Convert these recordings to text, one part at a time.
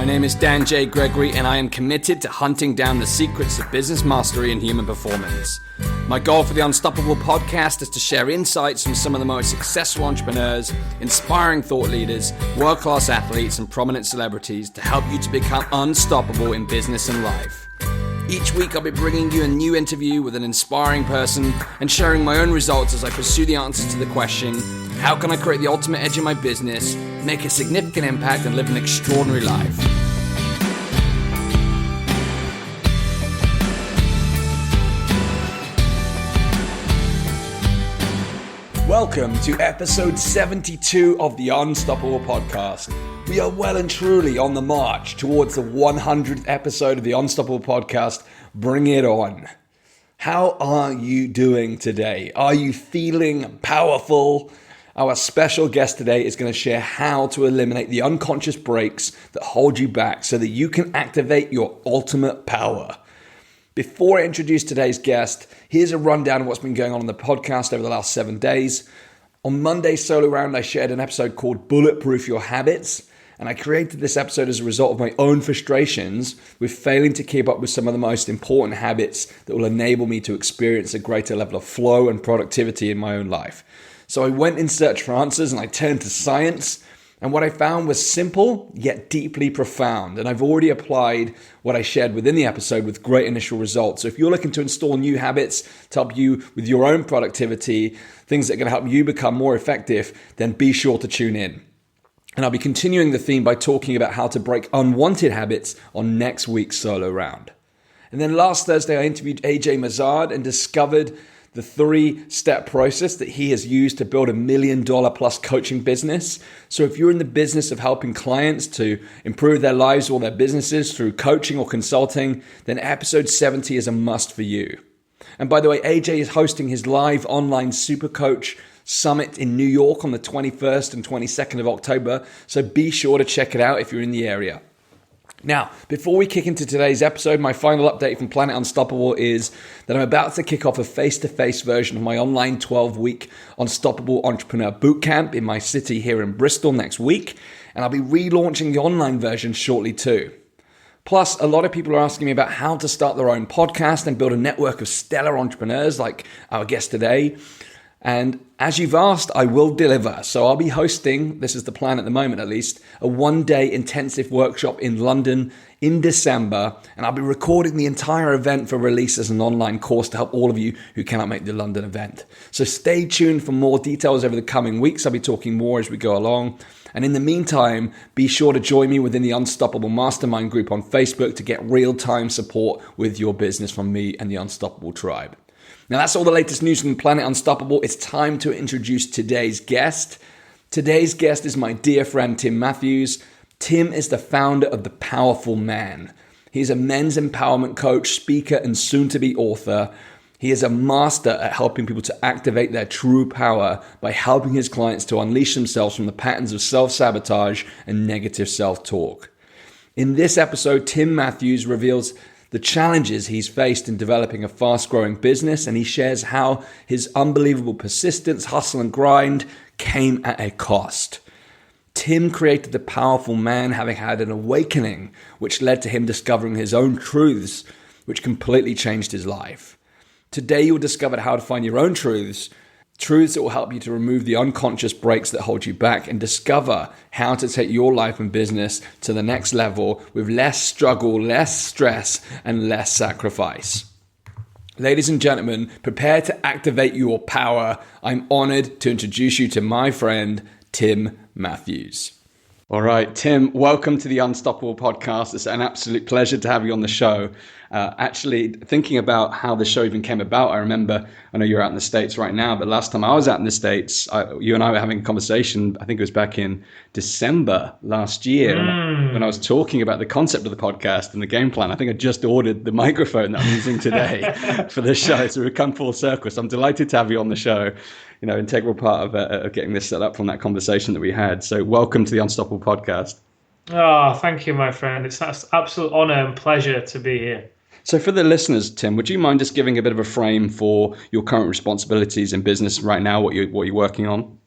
My name is Dan J. Gregory, and I am committed to hunting down the secrets of business mastery and human performance. My goal for the Unstoppable podcast is to share insights from some of the most successful entrepreneurs, inspiring thought leaders, world-class athletes, and prominent celebrities to help you to become unstoppable in business and life. Each week I'll be bringing you a new interview with an inspiring person and sharing my own results as I pursue the answers to the question, how can I create the ultimate edge in my business, make a significant impact, and live an extraordinary life? Welcome to episode 72 of the Unstoppable podcast. We are well and truly on the march towards the 100th episode of the Unstoppable podcast. Bring it on. How are you doing today? Are you feeling powerful? Our special guest today is going to share how to eliminate the unconscious brakes that hold you back so that you can activate your ultimate power. Before I introduce today's guest, here's a rundown of what's been going on the podcast over the last 7 days. On Monday's Solo Round, I shared an episode called Bulletproof Your Habits, and I created this episode as a result of my own frustrations with failing to keep up with some of the most important habits that will enable me to experience a greater level of flow and productivity in my own life. So I went in search for answers and I turned to science. And what I found was simple, yet deeply profound. And I've already applied what I shared within the episode with great initial results. So if you're looking to install new habits to help you with your own productivity, things that are going to help you become more effective, then be sure to tune in. And I'll be continuing the theme by talking about how to break unwanted habits on next week's Solo Round. And then last Thursday, I interviewed AJ Mazard and discovered the 3-step process that he has used to build $1 million plus coaching business. So if you're in the business of helping clients to improve their lives or their businesses through coaching or consulting, then episode 70 is a must for you. And by the way, AJ is hosting his live online Super Coach Summit in New York on the 21st and 22nd of October. So be sure to check it out if you're in the area. Now, before we kick into today's episode, my final update from Planet Unstoppable is that I'm about to kick off a face-to-face version of my online 12-week Unstoppable Entrepreneur Bootcamp in my city here in Bristol next week, and I'll be relaunching the online version shortly too. Plus, a lot of people are asking me about how to start their own podcast and build a network of stellar entrepreneurs like our guest today. And as you've asked, I will deliver. So I'll be hosting, this is the plan at the moment at least, a 1-day intensive workshop in London in December. And I'll be recording the entire event for release as an online course to help all of you who cannot make the London event. So stay tuned for more details over the coming weeks. I'll be talking more as we go along. And in the meantime, be sure to join me within the Unstoppable Mastermind group on Facebook to get real-time support with your business from me and the Unstoppable Tribe. Now that's all the latest news from Planet Unstoppable. It's time to introduce today's guest. Today's guest is my dear friend, Tim Matthews. Tim is the founder of The Powerful Man. He's a men's empowerment coach, speaker, and soon-to-be author. He is a master at helping people to activate their true power by helping his clients to unleash themselves from the patterns of self-sabotage and negative self-talk. In this episode, Tim Matthews reveals the challenges he's faced in developing a fast-growing business, and he shares how his unbelievable persistence, hustle, and grind came at a cost. Tim created The Powerful Man having had an awakening, which led to him discovering his own truths, which completely changed his life. Today, you'll discover how to find your own truths that will help you to remove the unconscious brakes that hold you back and discover how to take your life and business to the next level with less struggle, less stress, and less sacrifice. Ladies and gentlemen, prepare to activate your power. I'm honored to introduce you to my friend, Tim Matthews. All right, Tim, welcome to the Unstoppable podcast. It's an absolute pleasure to have you on the show. Actually, thinking about how the show even came about, I know you're out in the States right now, but last time I was out in the States, you and I were having a conversation, I think it was back in December last year, when I was talking about the concept of the podcast and the game plan. I think I just ordered the microphone that I'm using today for this show, so we've come full circle. So I'm delighted to have you on the show. You know, integral part of getting this set up from that conversation that we had. So welcome to the Unstoppable podcast. Oh, thank you, my friend. It's an absolute honor and pleasure to be here. So for the listeners, Tim, would you mind just giving a bit of a frame for your current responsibilities in business right now, what you're working on?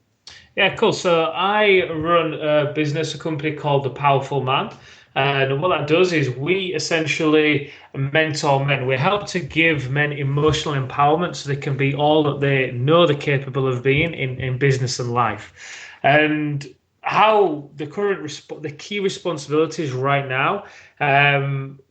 Yeah, cool. So I run a business, a company called The Powerful Man. And what that does is we essentially mentor men. We help to give men emotional empowerment so they can be all that they know they're capable of being in business and life. And how the key responsibilities right now,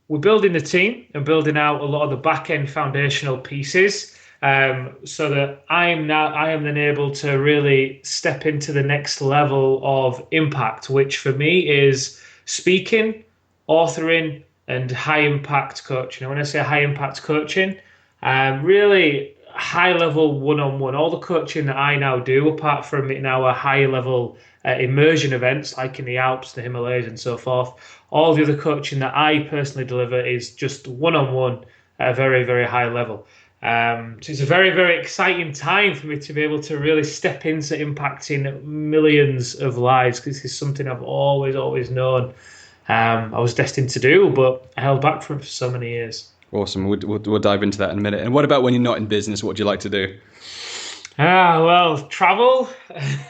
we're building the team and building out a lot of the back end foundational pieces. So that I am then able to really step into the next level of impact, which for me is speaking, authoring, and high impact coaching. And when I say high impact coaching, really high level one on one. All the coaching that I now do, apart from in our high level immersion events like in the Alps, the Himalayas, and so forth, all the other coaching that I personally deliver is just one on one at a very, very high level. So it's a very, very exciting time for me to be able to really step into impacting millions of lives, because this is something I've always, always known I was destined to do, but I held back from it for so many years. Awesome. We'll dive into that in a minute. And what about when you're not in business? What do you like to do? Well, travel.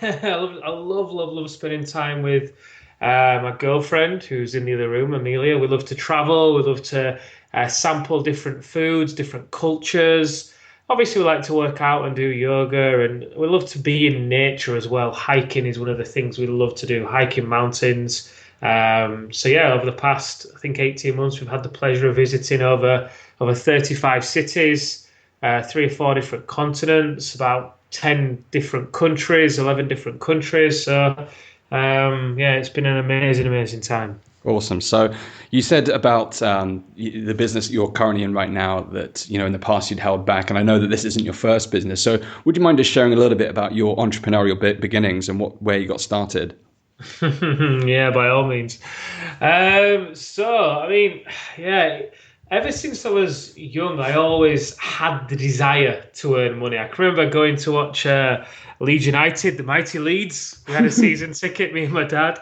I love spending time with my girlfriend, who's in the other room, Amelia. We love to travel. We love to sample different foods, different cultures. Obviously, we like to work out and do yoga, and we love to be in nature as well. Hiking is one of the things we love to do, hiking mountains. So yeah, over the past, I think 18 months, we've had the pleasure of visiting over 35 cities, 3 or 4 different continents, about 10 different countries, 11 different countries. So yeah, it's been an amazing time. Awesome. So you said about the business you're currently in right now that, in the past you'd held back. And I know that this isn't your first business. So would you mind just sharing a little bit about your entrepreneurial beginnings and where you got started? Yeah, by all means. Ever since I was young, I always had the desire to earn money. I can remember going to watch Leeds United, the mighty Leeds. We had a season ticket, me and my dad.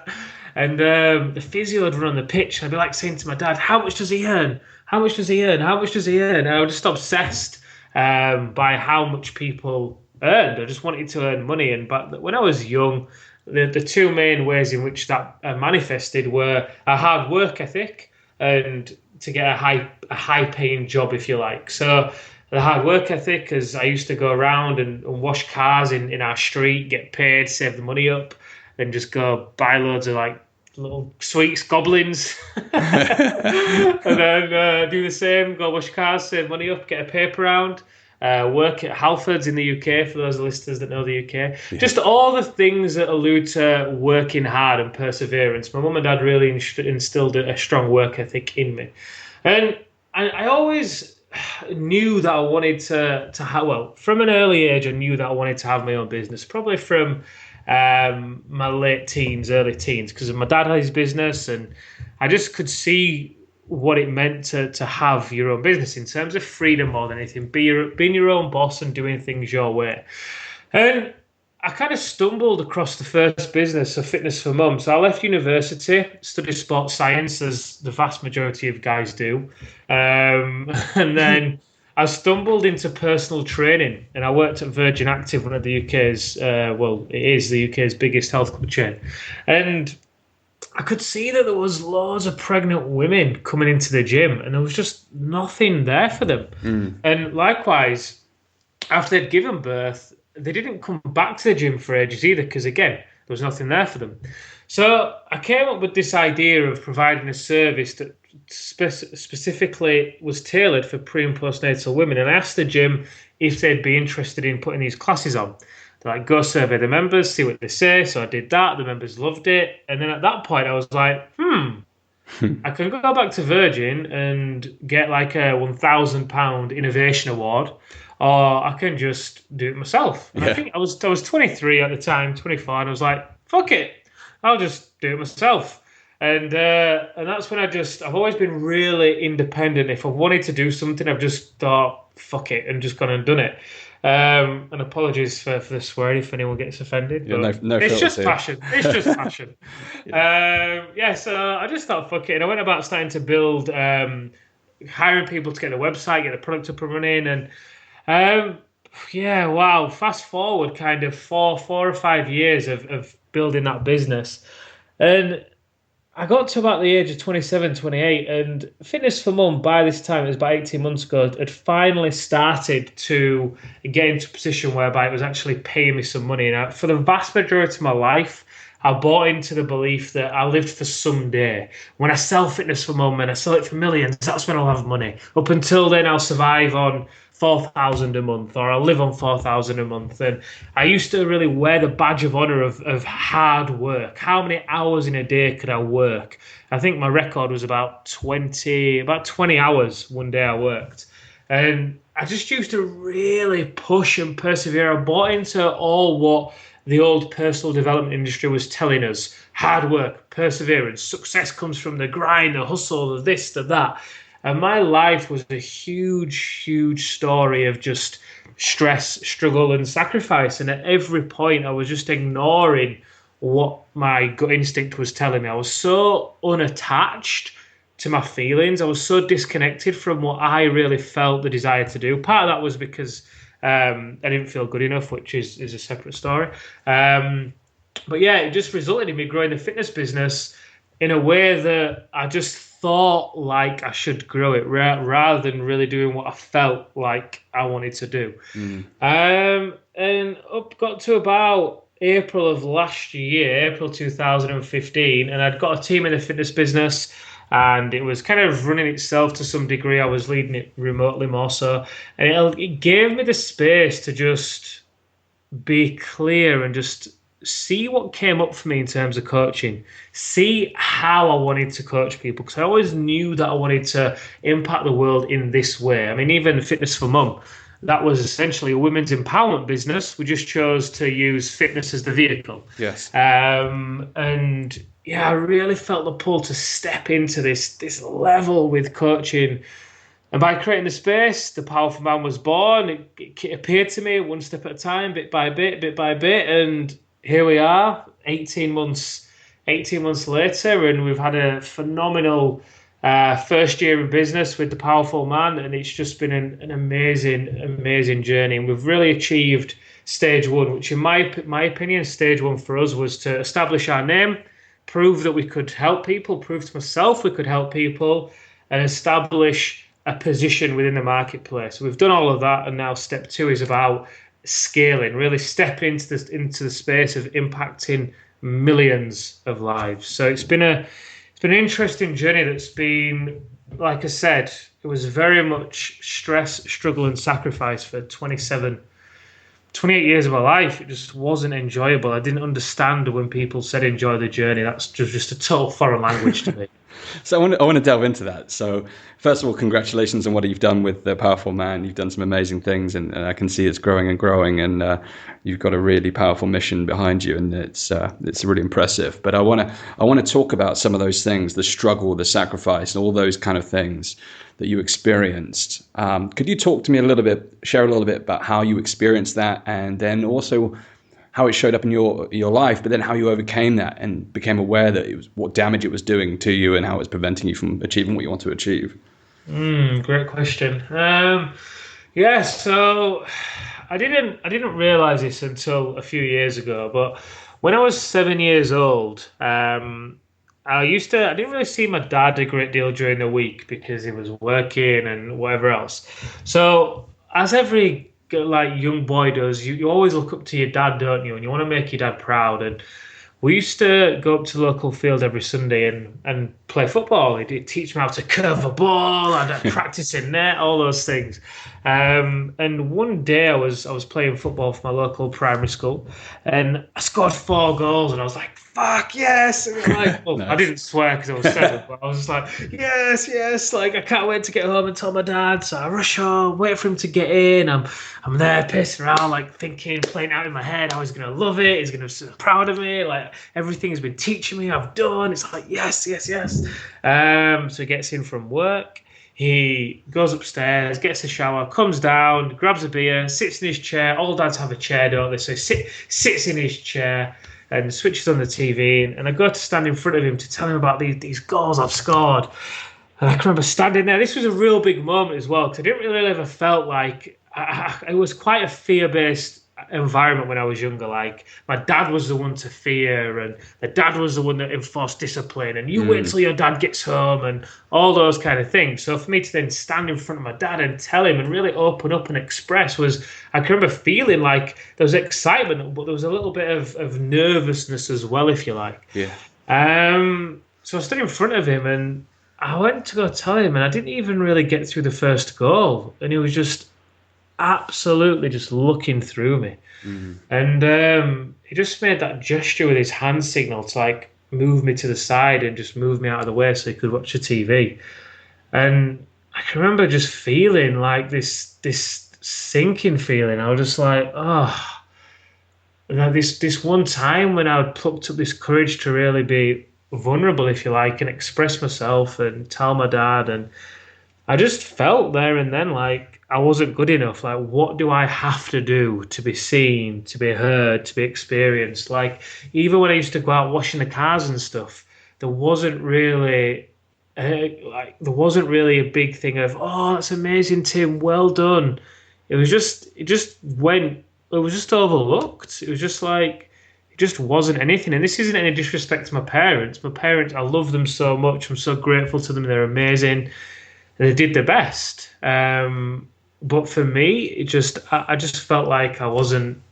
And the physio would run on the pitch. I'd be like saying to my dad, how much does he earn? How much does he earn? How much does he earn? And I was just obsessed by how much people earned. I just wanted to earn money. But when I was young, the two main ways in which that manifested were a hard work ethic and to get a high paying job, if you like. So the hard work ethic, as I used to go around and wash cars in our street, get paid, save the money up, and just go buy loads of like little sweets, goblins, and then do the same, go wash cars, save money up, get a paper round. Work at Halfords in the UK, for those listeners that know the UK. Yeah. Just all the things that allude to working hard and perseverance. My mum and dad really instilled a strong work ethic in me. And I always knew that I wanted to have, well, from an early age, I knew that I wanted to have my own business, probably from my late teens, early teens, because my dad had his business and I just could see what it meant to have your own business in terms of freedom more than anything, being your own boss and doing things your way. And I kind of stumbled across the first business of Fitness for Mum. So I left university, studied sports science, as the vast majority of guys do. And then I stumbled into personal training, and I worked at Virgin Active, one of the UK's, it is the UK's biggest health club chain. And I could see that there was loads of pregnant women coming into the gym and there was just nothing there for them. And likewise, after they'd given birth, they didn't come back to the gym for ages either, because again, there was nothing there for them. So I came up with this idea of providing a service that specifically was tailored for pre and postnatal women. And I asked the gym if they'd be interested in putting these classes on. Like, go survey the members, see what they say. So I did that. The members loved it. And then at that point, I was like, I can go back to Virgin and get like a £1,000 innovation award, or I can just do it myself. And I think I was 23 at the time, 24, and I was like, fuck it, I'll just do it myself. And that's when I've always been really independent. If I wanted to do something, I've just thought, fuck it, and just gone and done it. And apologies for the swearing if anyone gets offended. But no it's just passion. It's just passion. So I just thought, fuck it. And I went about starting to build, hiring people to get the website, get the product up and running. And fast forward kind of 4 or 5 years of building that business. And I got to about the age of 27, 28, and Fitness for Mum, by this time, it was about 18 months ago, had finally started to get into a position whereby it was actually paying me some money. And for the vast majority of my life, I bought into the belief that I lived for someday. When I sell Fitness for Mum and I sell it for millions, that's when I'll have money. Up until then, I'll survive on 4,000 a month, or I'll live on 4,000 a month. And I used to really wear the badge of honor of hard work. How many hours in a day could I work? I think my record was about 20 hours one day I worked. And I just used to really push and persevere. I bought into all what the old personal development industry was telling us. Hard work, perseverance, success comes from the grind, the hustle, the this, the that. And my life was a huge, huge story of just stress, struggle, and sacrifice. And at every point, I was just ignoring what my gut instinct was telling me. I was so unattached to my feelings. I was so disconnected from what I really felt the desire to do. Part of that was because I didn't feel good enough, which is a separate story. But yeah, it just resulted in me growing the fitness business in a way that I just thought like I should grow it rather than really doing what I felt like I wanted to do. And got to about April of last year, April 2015, and I'd got a team in the fitness business, and it was kind of running itself to some degree. I was leading it remotely more so, and it gave me the space to just be clear and just see what came up for me in terms of coaching, see how I wanted to coach people, because I always knew that I wanted to impact the world in this way. I mean, even Fitness for Mum, that was essentially a women's empowerment business. We just chose to use fitness as the vehicle. Yes. And yeah, I really felt the pull to step into this level with coaching. And by creating the space, the Powerful Man was born. It appeared to me one step at a time, bit by bit, and here we are, 18 months later, and we've had a phenomenal first year in business with the Powerful Man, and it's just been an amazing journey. And we've really achieved stage one, which in my opinion, stage one for us was to establish our name, prove that we could help people, prove to myself we could help people, and establish a position within the marketplace. We've done all of that, and now step two is about scaling, really step into the space of impacting millions of lives. So it's been an interesting journey that's been, like I said, it was very much stress, struggle, and sacrifice for 28 years of my life. It just wasn't enjoyable. I didn't understand when people said enjoy the journey. That's just a total foreign language to me. So I want to delve into that. So first of all, congratulations on what you've done with the Powerful Man. You've done some amazing things, and I can see it's growing and growing, and you've got a really powerful mission behind you, and it's really impressive. But I want to talk about some of those things, the struggle, the sacrifice, and all those kind of things that you experienced. Could you talk to me share a little bit about how you experienced that, and then also how it showed up in your life, but then how you overcame that and became aware that it was what damage it was doing to you and how it was preventing you from achieving what you want to achieve? Great question. So I didn't realize this until a few years ago, but when I was 7 years old, I didn't really see my dad a great deal during the week because he was working and whatever else. So as every young boy does, you always look up to your dad, don't you? And you want to make your dad proud. And we used to go up to the local field every Sunday and play football. He'd teach me how to curve a ball, I'd practice in net, all those things. And one day I was playing football for my local primary school, and I scored 4 goals, and I was like, fuck yes! And nice. I didn't swear because I was 7, but I was just like, yes! Like, I can't wait to get home and tell my dad. So I rush home, wait for him to get in. I'm there pissing around, like thinking, playing out in my head how he's gonna love it. He's gonna be so proud of me. Like, everything he's been teaching me, I've done. It's like yes. So he gets in from work. He goes upstairs, gets a shower, comes down, grabs a beer, sits in his chair. All dads have a chair, don't they? So he sits in his chair and switches on the TV. And I go to stand in front of him to tell him about these goals I've scored. And I can remember standing there. This was a real big moment as well, because I didn't really ever felt like... it was quite a fear-based environment when I was younger. Like, my dad was the one to fear, and the dad was the one that enforced discipline, and you wait till your dad gets home, and all those kind of things. So for me to then stand in front of my dad and tell him and really open up and express I can remember feeling like there was excitement, but there was a little bit of nervousness as well, if you like. Yeah. So I stood in front of him, and I went to go tell him, and I didn't even really get through the first goal, and he was just absolutely just looking through me. And he just made that gesture with his hand signal to like move me to the side and just move me out of the way so he could watch the TV. And I can remember just feeling like this sinking feeling. I was just like, oh, and this one time when I plucked up this courage to really be vulnerable, if you like, and express myself and tell my dad, and I just felt there and then like I wasn't good enough. Like, what do I have to do to be seen, to be heard, to be experienced? Like, even when I used to go out washing the cars and stuff, there wasn't really a big thing of, oh, that's amazing, Tim, well done. It was just overlooked. It was just like, it just wasn't anything. And this isn't any disrespect to my parents. My parents, I love them so much. I'm so grateful to them. They're amazing. They did their best. But for me, I just felt like I wasn't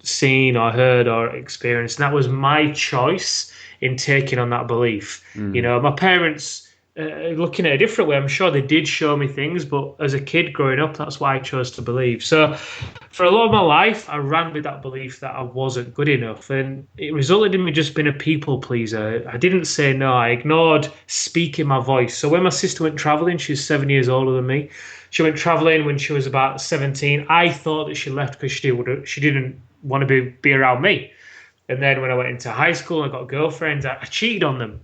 seen or heard or experienced. And that was my choice in taking on that belief. You know, my parents, looking at it a different way, I'm sure they did show me things, but as a kid growing up, that's what I chose to believe. So for a lot of my life, I ran with that belief that I wasn't good enough, and it resulted in me just being a people pleaser. I didn't say no. I ignored speaking my voice. So when my sister went traveling, she's 7 years older than me. She went traveling when she was about 17. I thought that she left because she didn't want to be around me. And then when I went into high school and I got girlfriends, I cheated on them.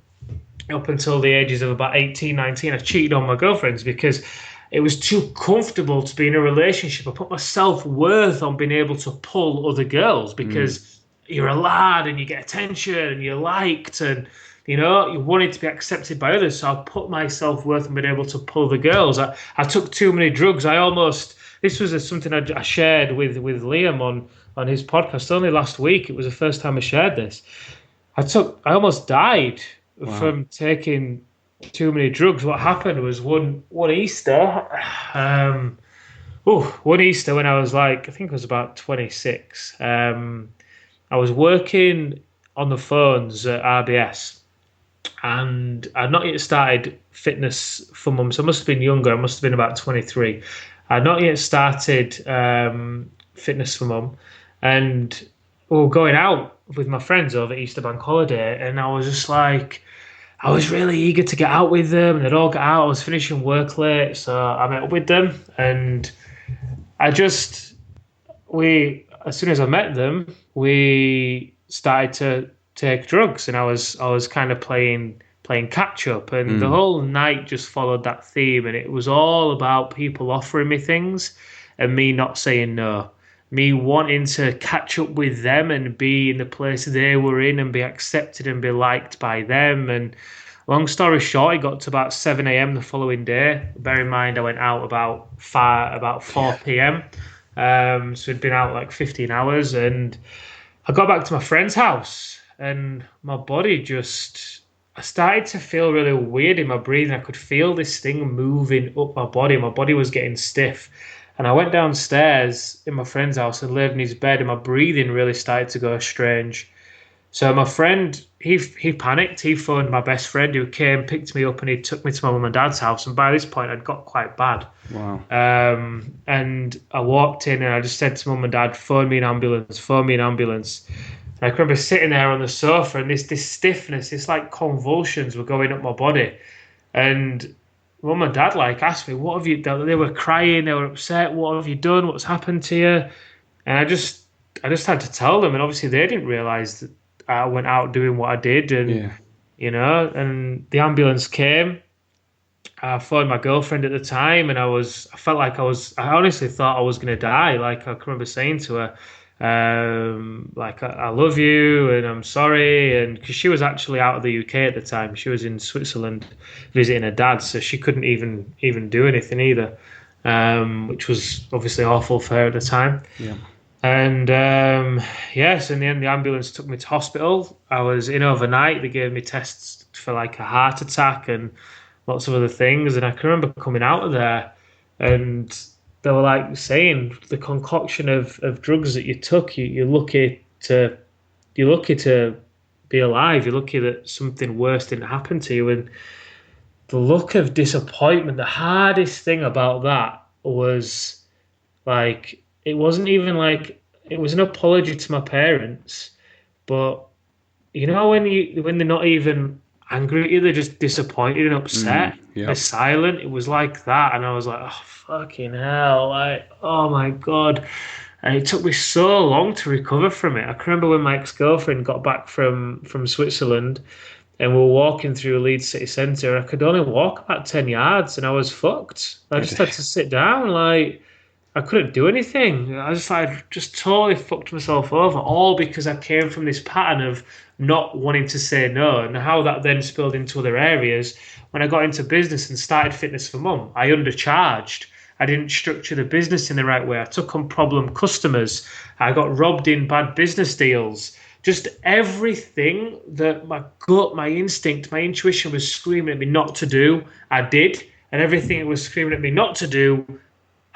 Up until the ages of about 18, 19, I cheated on my girlfriends because it was too comfortable to be in a relationship. I put my self-worth on being able to pull other girls because you're a lad and you get attention and you're liked and, you know, you wanted to be accepted by others. So I put my self-worth on being able to pull the girls. I took too many drugs. This was something I shared with Liam on his podcast only last week. It was the first time I shared this. I almost died. Wow. From taking too many drugs. What happened was one Easter, one Easter when I was like, I think I was about 26. I was working on the phones at RBS, and I'd not yet started Fitness for Mum, so I must have been younger. I must have been about 23. I'd not yet started Fitness for Mum, and we were going out with my friends over Easter bank holiday, and I was just like, I was really eager to get out with them, and they'd all got out. I was finishing work late, so I met up with them, and as soon as I met them, we started to take drugs, and I was kind of playing catch up, and the whole night just followed that theme, and it was all about people offering me things and me not saying no. Me wanting to catch up with them and be in the place they were in and be accepted and be liked by them. And long story short, it got to about 7 a.m. the following day. Bear in mind, I went out about 4 p.m. So it'd been out like 15 hours. And I got back to my friend's house and my body I started to feel really weird in my breathing. I could feel this thing moving up my body. My body was getting stiff. And I went downstairs in my friend's house and laid in his bed, and my breathing really started to go strange. So my friend, he panicked. He phoned my best friend who came, picked me up, and he took me to my mum and dad's house. And by this point, I'd got quite bad. Wow. And I walked in and I just said to mum and dad, phone me an ambulance, phone me an ambulance. And I can remember sitting there on the sofa, and this stiffness, this like convulsions were going up my body. And Mum and Dad asked me, what have you done? They were crying, they were upset. What have you done? What's happened to you? And I just had to tell them, and obviously they didn't realise that I went out doing what I did, and you know. And the ambulance came. I phoned my girlfriend at the time, and I honestly thought I was going to die. Like, I can remember saying to her, I love you and I'm sorry, and because she was actually out of the UK at the time. She was in Switzerland visiting her dad, so she couldn't even do anything either, which was obviously awful for her at the time. And yes, in the end, the ambulance took me to hospital. I was in overnight. They gave me tests for like a heart attack and lots of other things. And I can remember coming out of there, and they were like saying the concoction of drugs that you took, you're lucky to be alive. You're lucky that something worse didn't happen to you. And the look of disappointment, the hardest thing about that was like it wasn't even like it was an apology to my parents, but when they're not even angry at you, they're just disappointed and upset. They're Yep. silent. It was like that, and I was like, oh fucking hell, like oh my god. And it took me so long to recover from it. I can remember when my ex-girlfriend got back from Switzerland and we were walking through Leeds city centre. I could only walk about 10 yards and I was fucked. I just had to sit down. Like, I couldn't do anything. I just totally fucked myself over, all because I came from this pattern of not wanting to say no, and how that then spilled into other areas. When I got into business and started Fitness for Mum, I undercharged. I didn't structure the business in the right way. I took on problem customers. I got robbed in bad business deals. Just everything that my gut, my instinct, my intuition was screaming at me not to do, I did. And everything it was screaming at me not to do,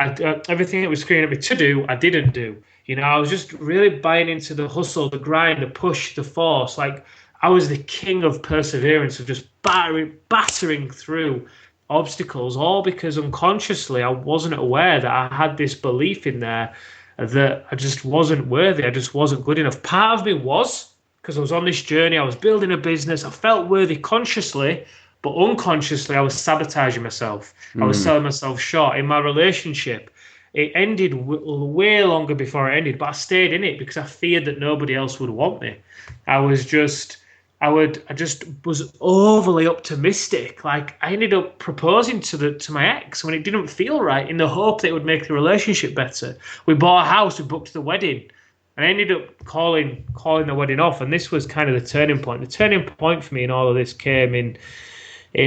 everything it was screaming at me to do, I didn't do. I was just really buying into the hustle, the grind, the push, the force. Like I was the king of perseverance, of just battering through obstacles, all because unconsciously I wasn't aware that I had this belief in there that I just wasn't worthy. I just wasn't good enough. Part of me was, because I was on this journey, I was building a business, I felt worthy consciously, but unconsciously I was sabotaging myself. I was selling myself short. In my relationship, it ended way longer before it ended, but I stayed in it because I feared that nobody else would want me. I just was overly optimistic. Like I ended up proposing to my ex when it didn't feel right, in the hope that it would make the relationship better. We bought a house, we booked the wedding, and I ended up calling the wedding off. And this was kind of the turning point. The turning point for me in all of this came in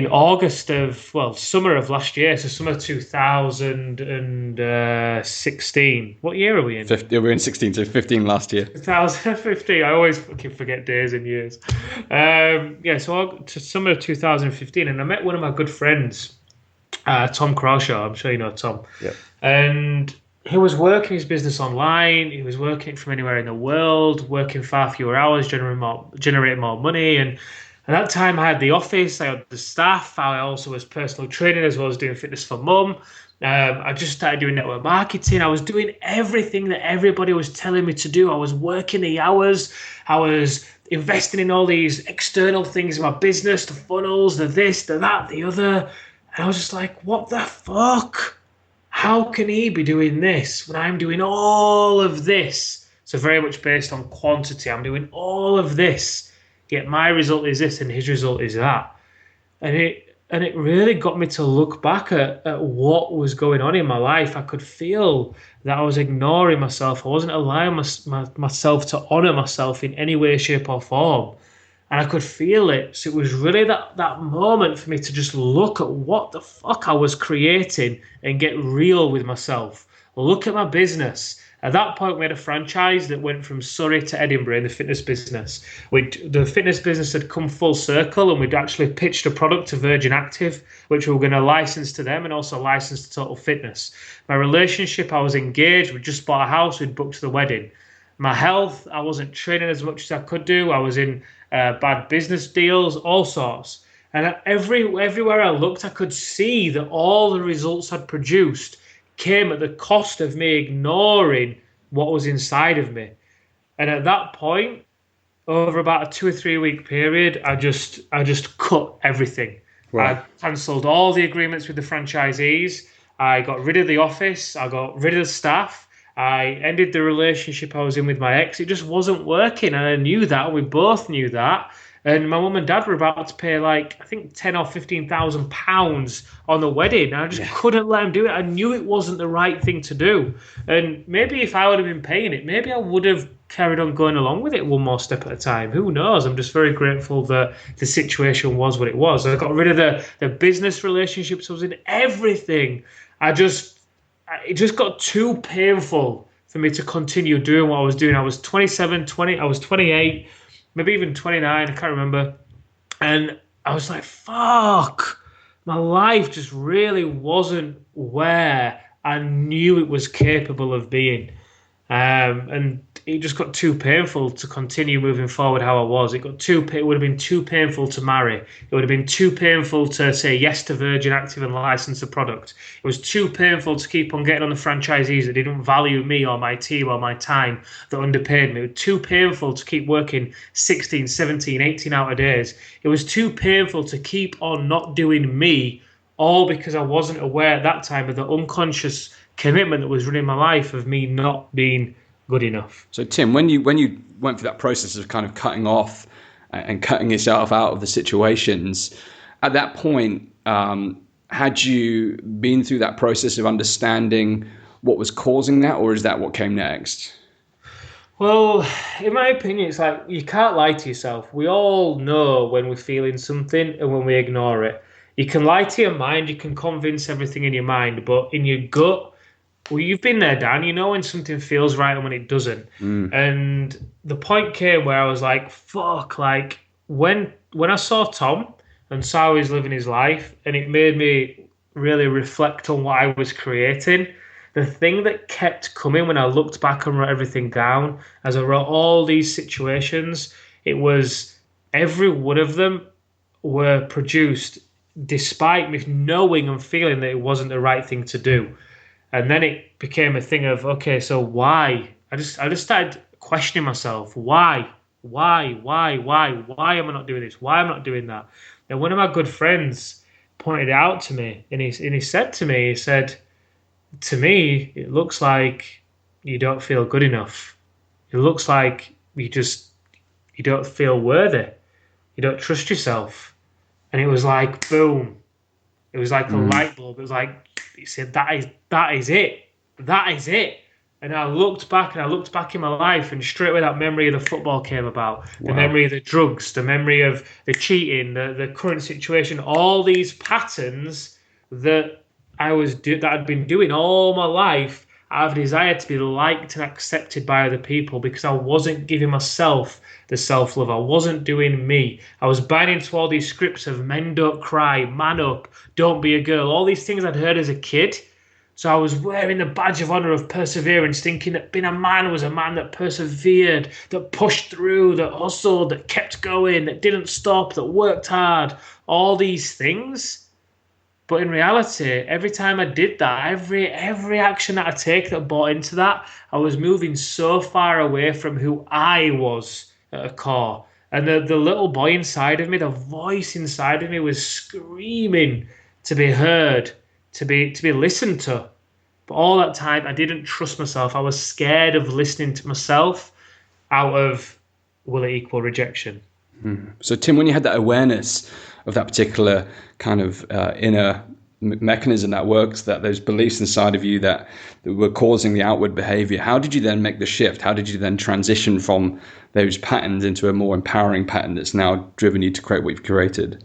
August summer of last year, so summer 2016. What year are we in? We're in 16, so 15 last year. 2015. I always fucking forget days and years. So to summer of 2015, and I met one of my good friends, Tom Crawshaw. I'm sure you know Tom. Yeah. And he was working his business online. He was working from anywhere in the world, working far fewer hours, generating more money. And at that time, I had the office, I had the staff, I also was personal training as well as doing Fitness for Mum. I just started doing network marketing. I was doing everything that everybody was telling me to do. I was working the hours. I was investing in all these external things in my business, the funnels, the this, the that, the other. And I was just like, what the fuck? How can he be doing this when I'm doing all of this? So very much based on quantity. I'm doing all of this. Yet my result is this and his result is that. And it really got me to look back at what was going on in my life. I could feel that I was ignoring myself. I wasn't allowing myself to honour myself in any way, shape or form. And I could feel it. So it was really that moment for me to just look at what the fuck I was creating and get real with myself. Look at my business. At that point, we had a franchise that went from Surrey to Edinburgh in the fitness business. The fitness business had come full circle, and we'd actually pitched a product to Virgin Active, which we were going to license to them and also license to Total Fitness. My relationship, I was engaged. We just bought a house. We'd booked the wedding. My health, I wasn't training as much as I could do. I was in bad business deals, all sorts. And everywhere I looked, I could see that all the results I'd produced came at the cost of me ignoring what was inside of me. And at that point, over about a 2 or 3 week period, I just cut everything. Right. I cancelled all the agreements with the franchisees. I got rid of the office. I got rid of the staff. I ended the relationship I was in with my ex. It just wasn't working, and I knew that. We both knew that. And my mum and dad were about to pay I think £10,000 or £15,000 on the wedding. And I just couldn't let them do it. I knew it wasn't the right thing to do. And maybe if I would have been paying it, maybe I would have carried on going along with it one more step at a time. Who knows? I'm just very grateful that the situation was what it was. I got rid of the business relationships I was in, everything. It just got too painful for me to continue doing what I was doing. I was 27, 20, I was 28, maybe even 29, I can't remember. And I was like, fuck, my life just really wasn't where I knew it was capable of being. And it just got too painful to continue moving forward how I was. It would have been too painful to marry. It would have been too painful to say yes to Virgin Active and license the product. It was too painful to keep on getting on the franchisees that didn't value me or my team or my time, that underpaid me. It was too painful to keep working 16, 17, 18-hour days. It was too painful to keep on not doing me, all because I wasn't aware at that time of the unconscious commitment that was running my life of me not being good enough. So Tim, when you went through that process of kind of cutting off and cutting yourself out of the situations, at that point, had you been through that process of understanding what was causing that, or is that what came next? Well, in my opinion, it's like you can't lie to yourself. We all know when we're feeling something and when we ignore it. You can lie to your mind, you can convince everything in your mind, but in your gut, well, you've been there, Dan. You know when something feels right and when it doesn't. And the point came where I was like, fuck, like when I saw Tom and saw how he's living his life, and it made me really reflect on what I was creating. The thing that kept coming when I looked back and wrote everything down, as I wrote all these situations, it was every one of them were produced despite me knowing and feeling that it wasn't the right thing to do. And then it became a thing of, okay, so why? I just started questioning myself. Why? Why am I not doing this? Why am I not doing that? And one of my good friends pointed it out to me, and he said to me, he said, to me, it looks like you don't feel good enough. It looks like you don't feel worthy. You don't trust yourself. And it was like, boom. It was like a light bulb. It was like, he said, that is it. That is it. And I looked back in my life, and straight away that memory of the football came about. The memory of the drugs, the memory of the cheating, the current situation, all these patterns that I'd been doing all my life out of a desire to be liked and accepted by other people, because I wasn't giving myself the self-love. I wasn't doing me. I was buying into all these scripts of men don't cry, man up, don't be a girl, all these things I'd heard as a kid. So I was wearing the badge of honor of perseverance, thinking that being a man was a man that persevered, that pushed through, that hustled, that kept going, that didn't stop, that worked hard, all these things. But in reality, every time I did that, every action that I take that bought into that, I was moving so far away from who I was at a core. And the little boy inside of me, the voice inside of me was screaming to be heard, to be listened to. But all that time, I didn't trust myself. I was scared of listening to myself out of, will it equal rejection? So Tim, when you had that awareness of that particular kind of inner mechanism that works, that those beliefs inside of you that were causing the outward behavior, how did you then make the shift? How did you then transition from those patterns into a more empowering pattern that's now driven you to create what you've created?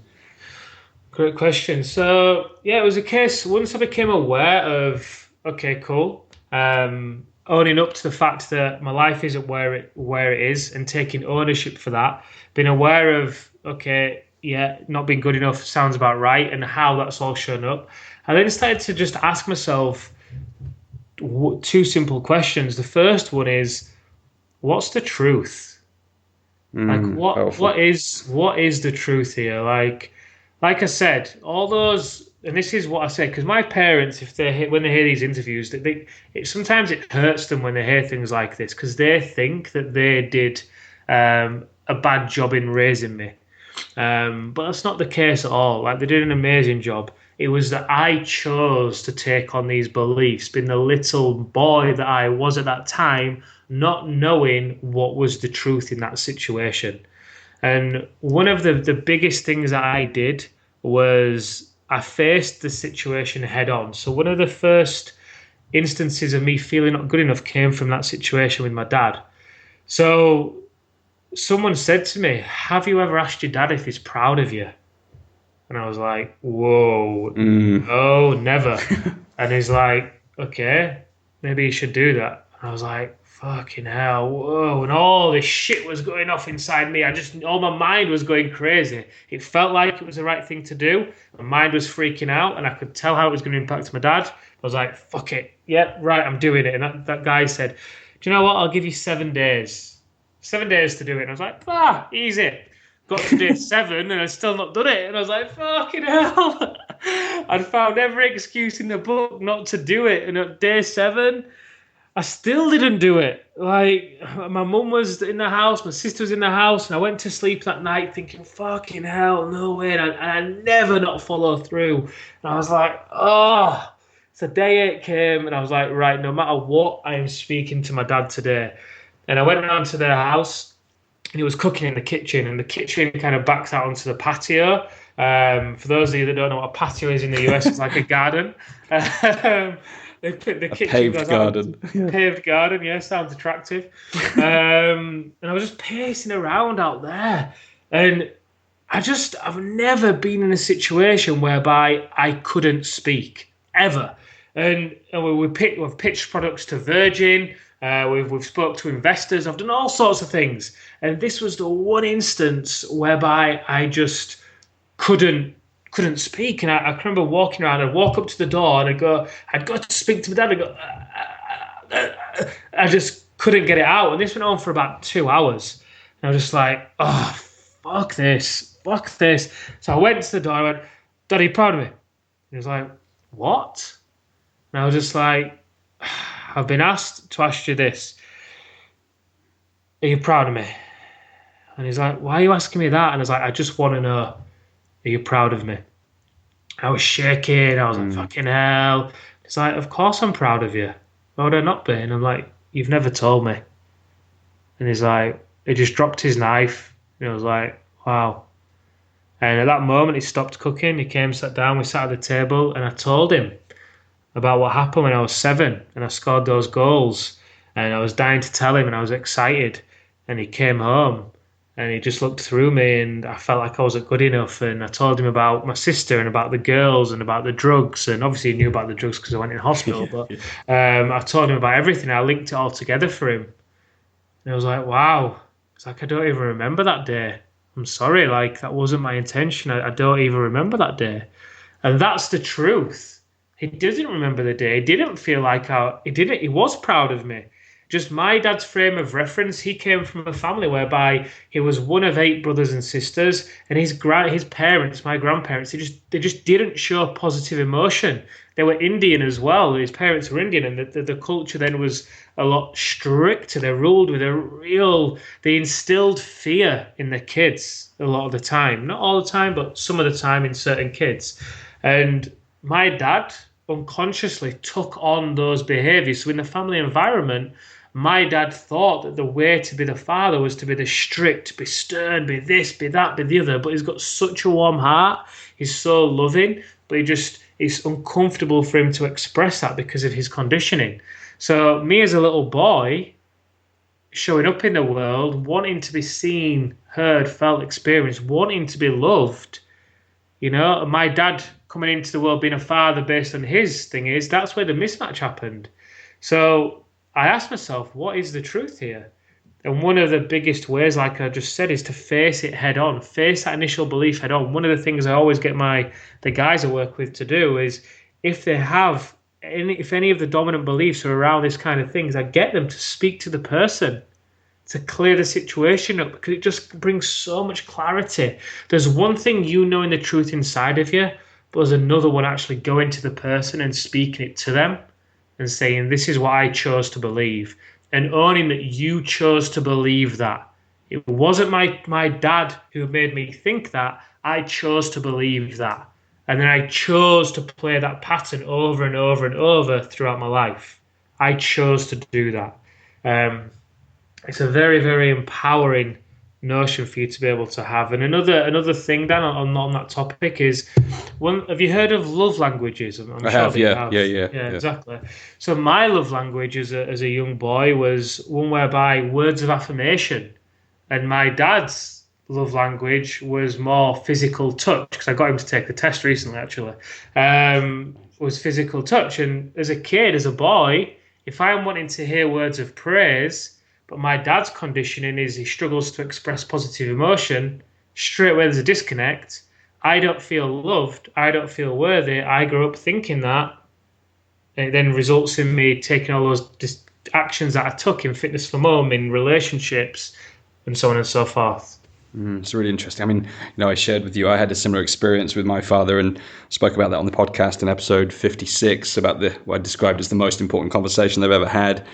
Great question. So yeah, it was a case, once I became aware of, okay, cool, owning up to the fact that my life isn't where it is, and taking ownership for that, being aware of, okay, yeah, not being good enough sounds about right, and how that's all shown up. I then started to just ask myself two simple questions. The first one is, what's the truth? What is the truth here? Like I said, all those, and this is what I said, because my parents, when they hear these interviews, sometimes it hurts them when they hear things like this, because they think that they did a bad job in raising me. But that's not the case at all. Like, they did an amazing job. It was that I chose to take on these beliefs, being the little boy that I was at that time, not knowing what was the truth in that situation. And one of the biggest things that I did was I faced the situation head on. So one of the first instances of me feeling not good enough came from that situation with my dad. So someone said to me, have you ever asked your dad if he's proud of you? And I was like, whoa, no, never. And he's like, okay, maybe you should do that. And I was like, fucking hell, whoa. And all this shit was going off inside me. All my mind was going crazy. It felt like it was the right thing to do. My mind was freaking out, and I could tell how it was going to impact my dad. I was like, fuck it. Yeah, right, I'm doing it. And that guy said, do you know what? I'll give you 7 days. 7 days to do it. And I was like, easy. Got to day 7 and I'd still not done it. And I was like, fucking hell. I'd found every excuse in the book not to do it. And at day 7, I still didn't do it. Like, my mum was in the house, my sister was in the house, and I went to sleep that night thinking, fucking hell, no way. And I never not follow through. And I was like, oh. So day 8 came, and I was like, right, no matter what, I am speaking to my dad today. And I went around to their house, and he was cooking in the kitchen, and the kitchen kind of backs out onto the patio. For those of you that don't know what a patio is in the US, it's like a garden. The kitchen paved garden. Paved garden, yeah, sounds attractive. And I was just pacing around out there. And I've never been in a situation whereby I couldn't speak, ever. And we've pitched products to Virgin, we've spoke to investors, I've done all sorts of things. And this was the one instance whereby I just couldn't speak. And I remember walking around, I'd walk up to the door and I'd go to speak to my dad, I just couldn't get it out. And this went on for about 2 hours. And I was just like, oh, fuck this. So I went to the door, I went, Dad, are you proud of me? And he was like, what? And I was just like, I've been asked to ask you this. Are you proud of me? And he's like, why are you asking me that? And I was like, I just want to know, are you proud of me? I was shaking. I was like, fucking hell. He's like, of course I'm proud of you. Why would I not be? And I'm like, you've never told me. And he's like, he just dropped his knife. And I was like, wow. And at that moment, he stopped cooking. He came, sat down. We sat at the table, and I told him about what happened when I was 7 and I scored those goals. And I was dying to tell him, and I was excited. And he came home, and he just looked through me, and I felt like I wasn't good enough. And I told him about my sister and about the girls and about the drugs. And obviously he knew about the drugs because I went in hospital. But I told him about everything. I linked it all together for him. And I was like, wow. It's like, I don't even remember that day. I'm sorry, like, that wasn't my intention. I don't even remember that day. And that's the truth. He didn't remember the day. He didn't feel like he was proud of me. Just my dad's frame of reference, he came from a family whereby he was one of 8 brothers and sisters, and his parents, my grandparents, they just didn't show positive emotion. They were Indian as well. His parents were Indian, and the culture then was a lot stricter. They ruled with they instilled fear in the kids a lot of the time. Not all the time, but some of the time in certain kids. And my dad unconsciously took on those behaviors. So in the family environment, my dad thought that the way to be the father was to be the strict, be stern, be this, be that, be the other. But he's got such a warm heart. He's so loving, but it's uncomfortable for him to express that because of his conditioning. So me as a little boy, showing up in the world, wanting to be seen, heard, felt, experienced, wanting to be loved, my dad coming into the world being a father based on his thing that's where the mismatch happened. So I asked myself, what is the truth here? And one of the biggest ways, like I just said, is to face it head on, face that initial belief head on. One of the things I always get the guys I work with to do is if any of the dominant beliefs are around this kind of things, I get them to speak to the person to clear the situation up, because it just brings so much clarity. There's one thing in the truth inside of you, but there's another one actually going to the person and speaking it to them and saying, this is what I chose to believe, and owning that you chose to believe that. It wasn't my dad who made me think that. I chose to believe that. And then I chose to play that pattern over and over and over throughout my life. I chose to do that. It's a very, very empowering notion for you to be able to have. And another thing, Dan, on that topic is, have you heard of love languages? I have, yeah. Exactly. So my love language as a young boy was one whereby words of affirmation, and my dad's love language was more physical touch, because I got him to take the test recently, actually. Was physical touch. And as a kid, as a boy, If I am wanting to hear words of praise, but my dad's conditioning is he struggles to express positive emotion, straight away there's a disconnect. I don't feel loved. I don't feel worthy. I grew up thinking that. And it then results in me taking all those actions that I took in Fitness for Mum, in relationships, and so on and so forth. It's really interesting. I mean, I shared with you, I had a similar experience with my father and spoke about that on the podcast in episode 56 about what I described as the most important conversation they've ever had.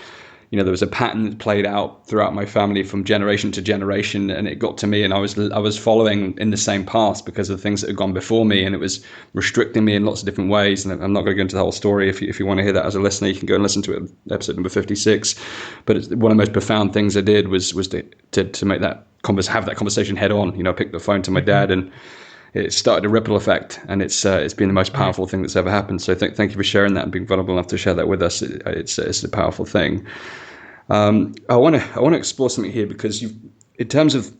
There was a pattern that played out throughout my family from generation to generation, and it got to me, and I was following in the same path because of the things that had gone before me, and it was restricting me in lots of different ways. And I'm not going to go into the whole story. If you want to hear that as a listener, you can go and listen to it, episode number 56. But one of the most profound things I did was to make that have that conversation head on. I picked the phone to my dad, and it started a ripple effect, and it's been the most powerful thing that's ever happened. So thank you for sharing that and being vulnerable enough to share that with us. It's a powerful thing. I want to explore something here because in terms of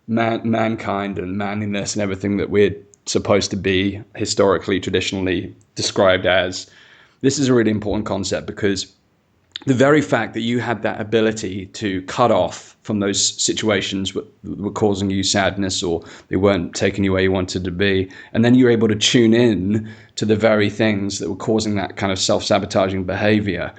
mankind and manliness and everything that we're supposed to be historically, traditionally described as, this is a really important concept because the very fact that you had that ability to cut off from those situations that were causing you sadness or they weren't taking you where you wanted to be, and then you're able to tune in to the very things that were causing that kind of self-sabotaging behavior,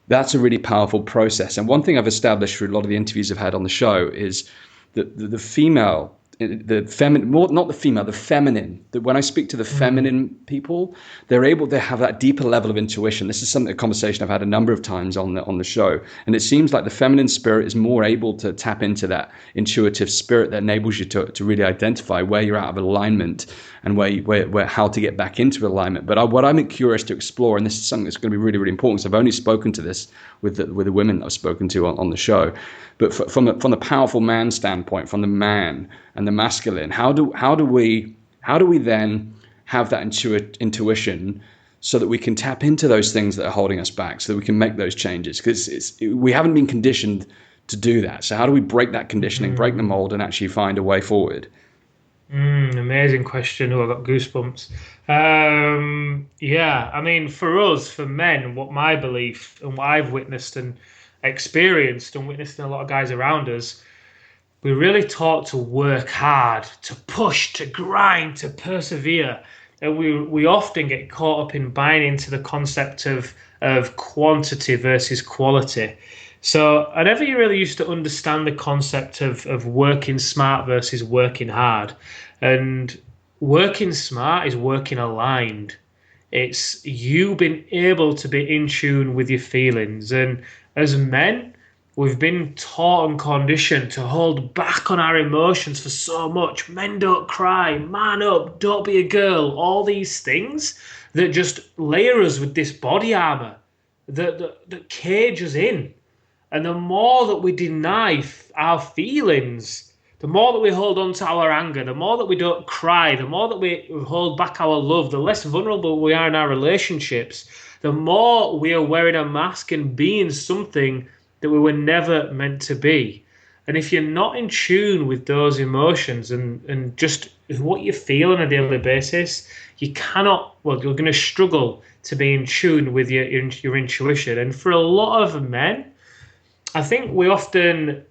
that's a really powerful process. And one thing I've established through a lot of the interviews I've had on the show is that the female, the feminine, more not the female, the feminine, that when I speak to the feminine people, they have that deeper level of intuition. This is a conversation I've had a number of times on the show. And it seems like the feminine spirit is more able to tap into that intuitive spirit that enables you to really identify where you're out of alignment and where how to get back into alignment. But what I'm curious to explore, and this is something that's going to be really, really important, because I've only spoken to this with the women that I've spoken to on the show. But from the powerful man standpoint, from the man and the masculine, how do we then have that intuition so that we can tap into those things that are holding us back, so that we can make those changes? Because we haven't been conditioned to do that. So how do we break that conditioning, break the mold, and actually find a way forward? Amazing question. Oh, I got goosebumps. Yeah, I mean, for us, for men, what my belief and what I've witnessed and experienced and witnessed in a lot of guys around us, we're really taught to work hard, to push, to grind, to persevere. And we often get caught up in buying into the concept of quantity versus quality. So I never really used to understand the concept of working smart versus working hard. And working smart is working aligned. It's you being able to be in tune with your feelings. And as men, we've been taught and conditioned to hold back on our emotions for so much. Men don't cry, man up, don't be a girl. All these things that just layer us with this body armor that cage us in. And the more that we deny our feelings, the more that we hold on to our anger, the more that we don't cry, the more that we hold back our love, the less vulnerable we are in our relationships, the more we are wearing a mask and being something that we were never meant to be. And if you're not in tune with those emotions and just what you feel on a daily basis, you're going to struggle to be in tune with your intuition. And for a lot of men, I think we often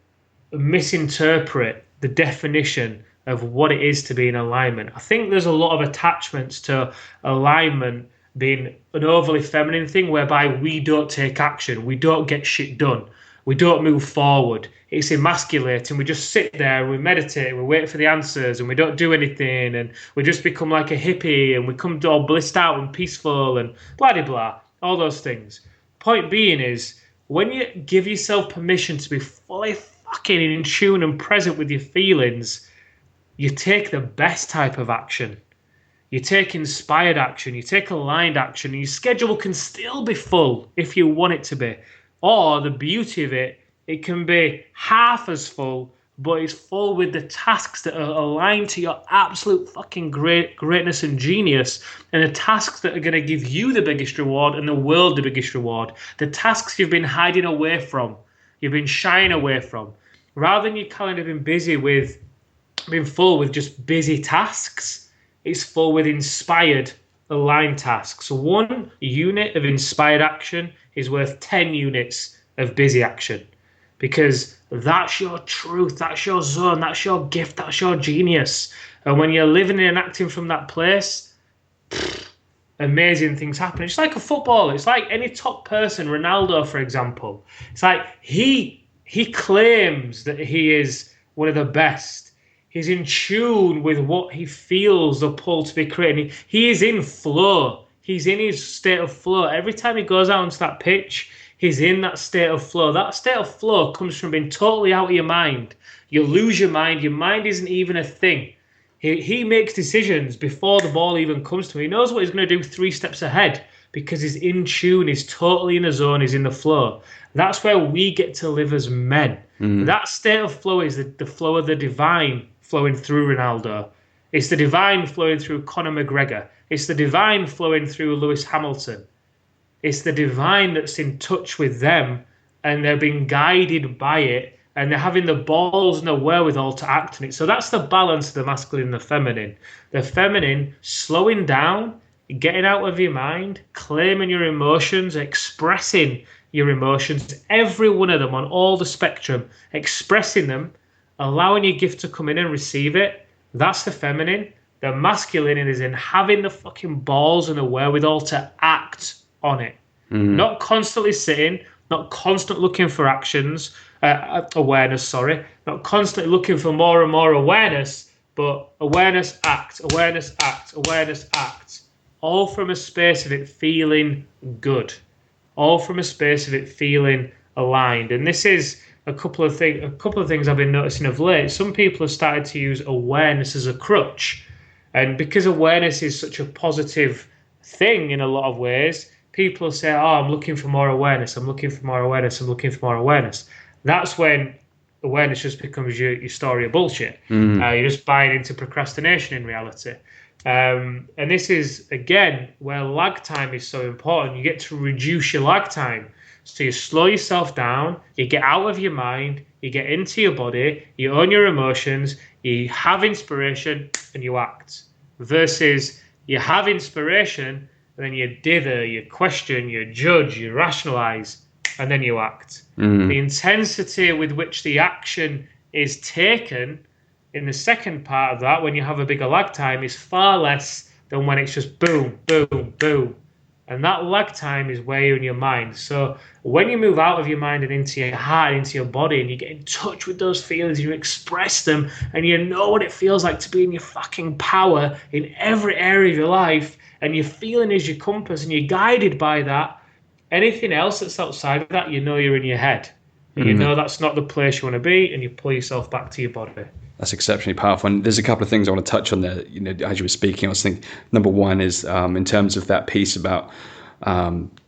misinterpret the definition of what it is to be in alignment. I think there's a lot of attachments to alignment being an overly feminine thing whereby we don't take action, we don't get shit done, we don't move forward. It's emasculating. We just sit there and we meditate, we wait for the answers and we don't do anything and we just become like a hippie and we come all blissed out and peaceful and blah, blah, blah, all those things. Point being is, when you give yourself permission to be fully fucking in tune and present with your feelings, you take the best type of action. You take inspired action, you take aligned action, and your schedule can still be full if you want it to be. Or the beauty of it, it can be half as full, but it's full with the tasks that are aligned to your absolute fucking greatness and genius, and the tasks that are going to give you the biggest reward and the world the biggest reward. The tasks you've been hiding away from, you've been shying away from. Rather than you kind of being full with just busy tasks, it's full with inspired aligned tasks. 1 unit of inspired action is worth 10 units of busy action, because that's your truth, that's your zone, that's your gift, that's your genius. And when you're living and acting from that place, amazing things happen. It's like a footballer. It's like any top person, Ronaldo, for example. It's like he claims that he is one of the best. He's in tune with what he feels the pull to be creating. He is in flow. He's in his state of flow. Every time he goes out onto that pitch, he's in that state of flow. That state of flow comes from being totally out of your mind. You lose your mind. Your mind isn't even a thing. He makes decisions before the ball even comes to him. He knows what he's going to do 3 steps ahead because he's in tune. He's totally in a zone. He's in the flow. That's where we get to live as men. That state of flow is the flow of the divine flowing through Ronaldo. It's the divine flowing through Conor McGregor. It's the divine flowing through Lewis Hamilton. It's the divine that's in touch with them, and they're being guided by it, and they're having the balls and the wherewithal to act on it. So that's the balance of the masculine and the feminine. The feminine, slowing down, getting out of your mind, claiming your emotions, expressing your emotions, every one of them on all the spectrum, expressing them, allowing your gift to come in and receive it. That's the feminine. The masculine is in having the fucking balls and the wherewithal to act on it. Not constantly sitting, not constantly looking for awareness, not constantly looking for more and more awareness, but awareness, act, awareness, act, awareness, act. All from a space of it feeling good. All from a space of it feeling aligned. And this is a couple of things I've been noticing of late. Some people have started to use awareness as a crutch. And because awareness is such a positive thing in a lot of ways, people say, oh, I'm looking for more awareness, I'm looking for more awareness, I'm looking for more awareness. That's when awareness just becomes your story of bullshit. You're just buying into procrastination in reality. And this is, again, where lag time is so important. You get to reduce your lag time. So you slow yourself down, you get out of your mind, you get into your body, you own your emotions, you have inspiration, and you act. Versus you have inspiration, and then you dither, you question, you judge, you rationalize, and then you act. The intensity with which the action is taken in the second part of that, when you have a bigger lag time, is far less than when it's just boom, boom, boom. And that lag time is where you're in your mind. So when you move out of your mind and into your heart, into your body, and you get in touch with those feelings, you express them, and you know what it feels like to be in your fucking power in every area of your life, and your feeling is your compass, and you're guided by that, anything else that's outside of that, you know you're in your head. And you know that's not the place you want to be, and you pull yourself back to your body. That's exceptionally powerful. And there's a couple of things I want to touch on there. You know, as you were speaking, I was thinking, number one is in terms of that piece about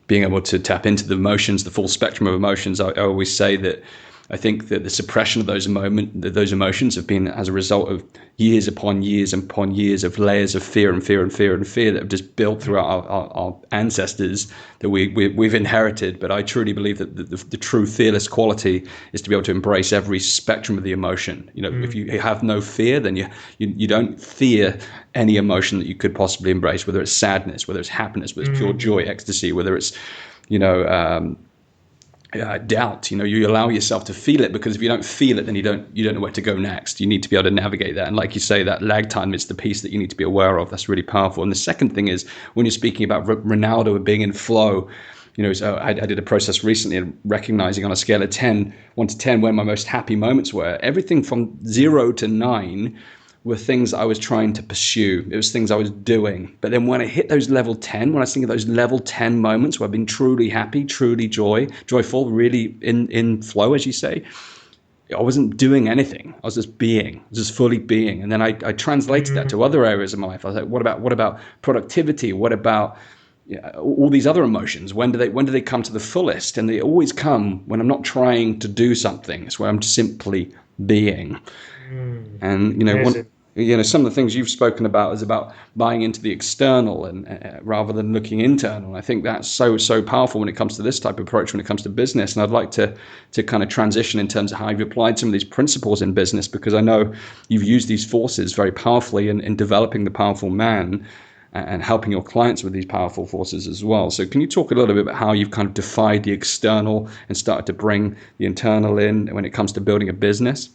being able to tap into the emotions, the full spectrum of emotions. I always say that I think that the suppression of those emotions have been as a result of years upon years upon years of layers of fear and fear and fear and fear that have just built throughout our ancestors that we've inherited. But I truly believe that the true fearless quality is to be able to embrace every spectrum of the emotion. You know, if you have no fear, then you don't fear any emotion that you could possibly embrace, whether it's sadness, whether it's happiness, whether it's pure joy, ecstasy, whether it's, doubt. You know, you allow yourself to feel it, because if you don't feel it, then you don't know where to go next. You need to be able to navigate that. And like you say, that lag time is the piece that you need to be aware of. That's really powerful. And the second thing is, when you're speaking about Ronaldo being in flow, you know, so I did a process recently of recognizing on a scale of 1 to 10, where my most happy moments were. Everything from 0 to 9 were things I was trying to pursue. It was things I was doing. But then when I hit those level 10, when I was thinking of those level 10 moments where I've been truly happy, truly joyful, really in flow, as you say, I wasn't doing anything. I was just being. I was just fully being. And then I translated that to other areas of my life. I was like, what about productivity? What about all these other emotions? When do they come to the fullest? And they always come when I'm not trying to do something. It's where I'm simply being. And some of the things you've spoken about is about buying into the external and rather than looking internal. And I think that's so powerful when it comes to this type of approach, when it comes to business. And I'd like to kind of transition in terms of how you've applied some of these principles in business, because I know you've used these forces very powerfully in developing the powerful man. and helping your clients with these powerful forces as well. So can you talk a little bit about how you've kind of defied the external and started to bring the internal in when it comes to building a business?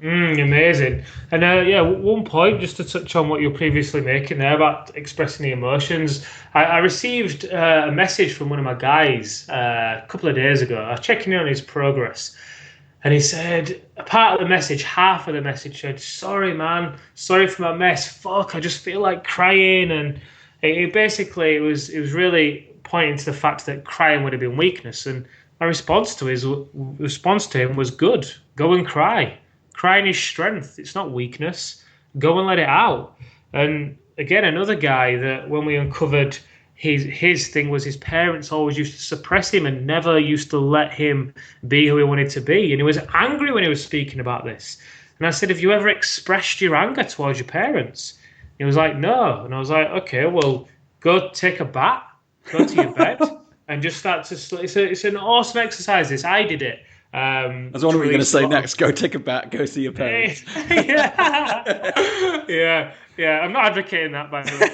Amazing. And one point, just to touch on what you were previously making there about expressing the emotions. I received a message from one of my guys a couple of days ago. I was checking in on his progress. And he said, a part of the message, half of the message said, sorry, man, sorry for my mess. Fuck, I just feel like crying. And it was really pointing to the fact that crying would have been weakness. And my response to him was good. Go and cry. Crying is strength. It's not weakness. Go and let it out. And again, another guy that when we uncovered his thing was his parents always used to suppress him and never used to let him be who he wanted to be. And he was angry when he was speaking about this. And I said, have you ever expressed your anger towards your parents? He was like, no. And I was like, okay, well, go take a bath, go to your bed, and just start to sleep. It's an awesome exercise, this. I did it. I was wondering what you were going to say next. Go take a bath, go see your parents. Yeah. I'm not advocating that, by the way.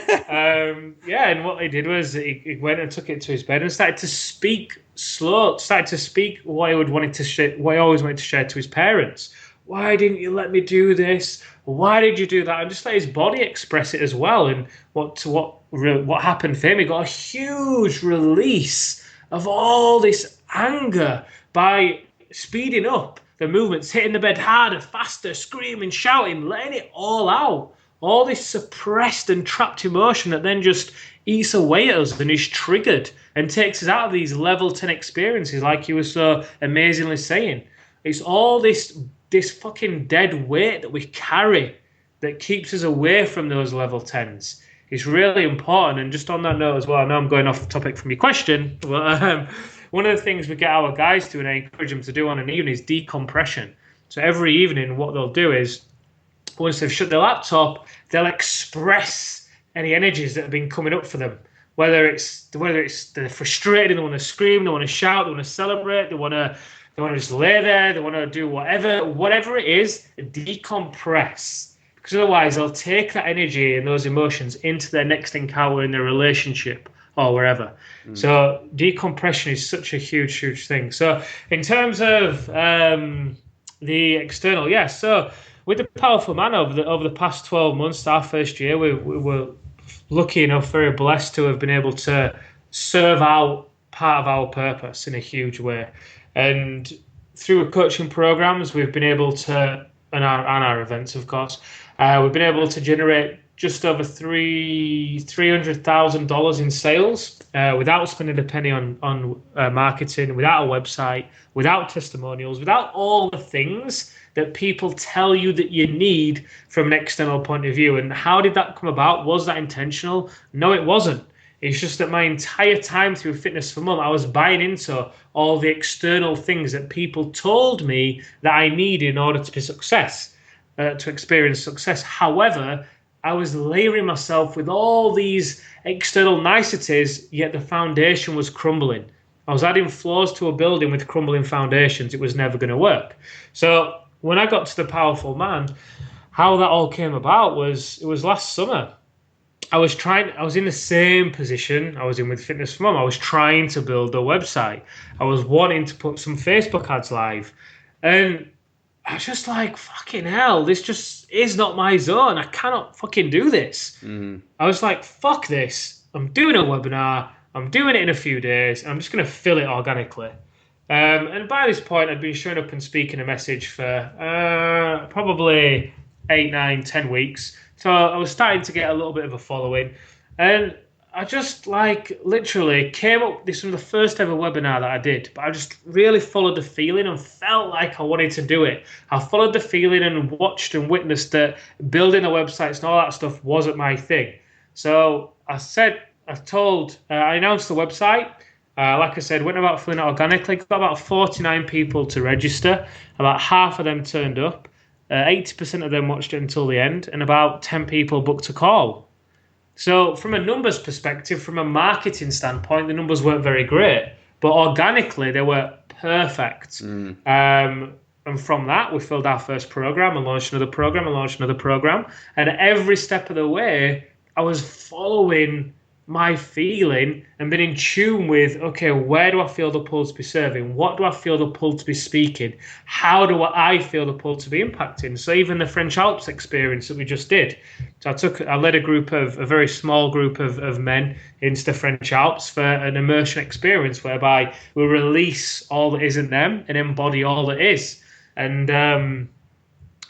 And what he did was he went and took it to his bed and started to speak what he always wanted to share to his parents. Why didn't you let me do this? Why did you do that? And just let his body express it as well. And what happened for him? He got a huge release of all this anger by speeding up the movements, hitting the bed harder, faster, screaming, shouting, letting it all out. All this suppressed and trapped emotion that then just eats away at us and is triggered and takes us out of these level 10 experiences, like you were so amazingly saying. It's all this fucking dead weight that we carry that keeps us away from those level 10s. It's really important. And just on that note as well, I know I'm going off topic from your question, but one of the things we get our guys to, and I encourage them to do on an evening, is decompression. So every evening what they'll do is, once they've shut their laptop, they'll express any energies that have been coming up for them. Whether it's they're frustrated, they want to scream, they want to shout, they want to celebrate, they want to just lay there, they want to do whatever it is, decompress. Because otherwise they'll take that energy and those emotions into their next encounter in their relationship or wherever. So decompression is such a huge thing. So in terms of the external, so with the Powerful Man over the past 12 months, our first year, we were lucky enough, very blessed to have been able to serve out part of our purpose in a huge way. And through coaching programs, we've been able to, and our events, of course, we've been able to generate just over $300,000 in sales without spending a penny on marketing, without a website, without testimonials, without all the things that people tell you that you need from an external point of view. And how did that come about? Was that intentional? No, it wasn't. It's just that my entire time through Fitness for Mum, I was buying into all the external things that people told me that I need in order to be to experience success. However, I was layering myself with all these external niceties, yet the foundation was crumbling. I was adding floors to a building with crumbling foundations. It was never going to work. So when I got to the Powerful Man, how that all came about was, it was last summer. I was in the same position I was in with Fitness for Mum. I was trying to build a website. I was wanting to put some Facebook ads live. And I was just like, fucking hell, this just is not my zone. I cannot fucking do this. I was like, fuck this. I'm doing a webinar. I'm doing it in a few days. I'm just going to fill it organically. And by this point, I'd been showing up and speaking a message for probably 8, 9, 10 weeks. So I was starting to get a little bit of a following. And I just literally came up, this was the first ever webinar that I did, but I just really followed the feeling and felt like I wanted to do it. I followed the feeling and watched and witnessed that building the websites and all that stuff wasn't my thing. So I announced the website. Like I said, went about filling it organically, got about 49 people to register. About half of them turned up. 80% of them watched it until the end, and about 10 people booked a call. So from a numbers perspective, from a marketing standpoint, the numbers weren't very great, but organically they were perfect. And from that, we filled our first program and launched another program and launched another program. And every step of the way, I was following my feeling and been in tune with, okay, where do I feel the pull to be serving? What do I feel the pull to be speaking? How do I feel the pull to be impacting? So even the French Alps experience that we just did. So I led a very small group of men into the French Alps for an immersion experience whereby we release all that isn't them and embody all that is. And